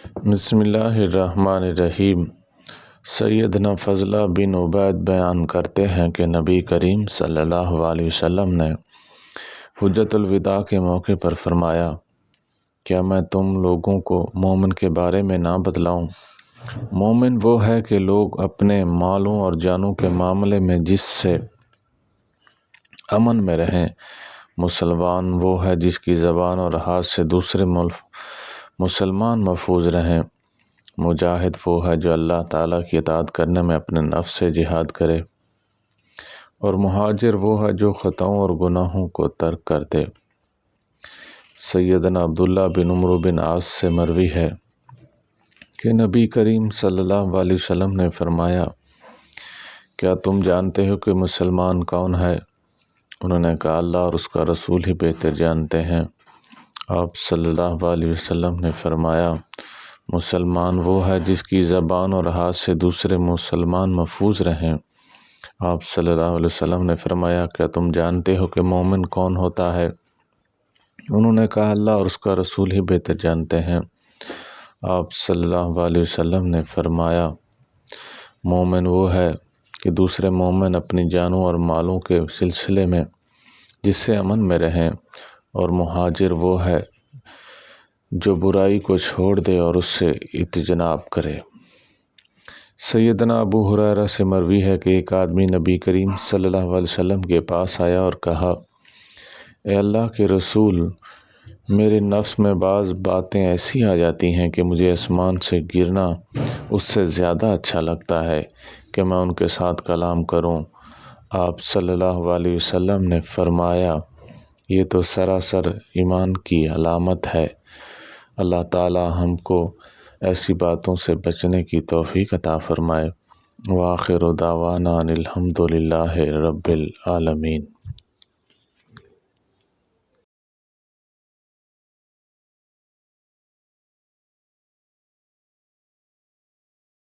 بسم اللہ الرحمن الرحیم۔ سیدنا فضلہ بن عبید بیان کرتے ہیں کہ نبی کریم صلی اللہ علیہ وسلم نے حجۃ الوداع کے موقع پر فرمایا، کیا میں تم لوگوں کو مومن کے بارے میں نہ بتلاؤں؟ مومن وہ ہے کہ لوگ اپنے مالوں اور جانوں کے معاملے میں جس سے امن میں رہیں۔ مسلمان وہ ہے جس کی زبان اور ہاتھ سے دوسرے مسلمان محفوظ رہیں۔ مجاہد وہ ہے جو اللہ تعالیٰ کی اطاعت کرنے میں اپنے نفس سے جہاد کرے، اور مہاجر وہ ہے جو خطاؤں اور گناہوں کو ترک کر دے۔ سیدنا عبداللہ بن عمرو بن عاص سے مروی ہے کہ نبی کریم صلی اللہ علیہ وسلم نے فرمایا، کیا تم جانتے ہو کہ مسلمان کون ہے؟ انہوں نے کہا، اللہ اور اس کا رسول ہی بہتر جانتے ہیں۔ آپ صلی اللہ علیہ وسلم نے فرمایا، مسلمان وہ ہے جس کی زبان اور ہاتھ سے دوسرے مسلمان محفوظ رہیں۔ آپ صلی اللہ علیہ وسلم نے فرمایا، کیا تم جانتے ہو کہ مومن کون ہوتا ہے؟ انہوں نے کہا، اللہ اور اس کا رسول ہی بہتر جانتے ہیں۔ آپ صلی اللہ علیہ وسلم نے فرمایا، مومن وہ ہے کہ دوسرے مومن اپنی جانوں اور مالوں کے سلسلے میں جس سے امن میں رہیں، اور مہاجر وہ ہے جو برائی کو چھوڑ دے اور اس سے اجتناب کرے۔ سیدنا ابو ہریرہ سے مروی ہے کہ ایک آدمی نبی کریم صلی اللہ علیہ وسلم کے پاس آیا اور کہا، اے اللہ کے رسول، میرے نفس میں بعض باتیں ایسی آ جاتی ہیں کہ مجھے آسمان سے گرنا اس سے زیادہ اچھا لگتا ہے کہ میں ان کے ساتھ کلام کروں۔ آپ صلی اللہ علیہ وسلم نے فرمایا، یہ تو سراسر ایمان کی علامت ہے۔ اللہ تعالی ہم کو ایسی باتوں سے بچنے کی توفیق عطا فرمائے۔ وآخر دعوانا ان الحمد للہ رب العالمین۔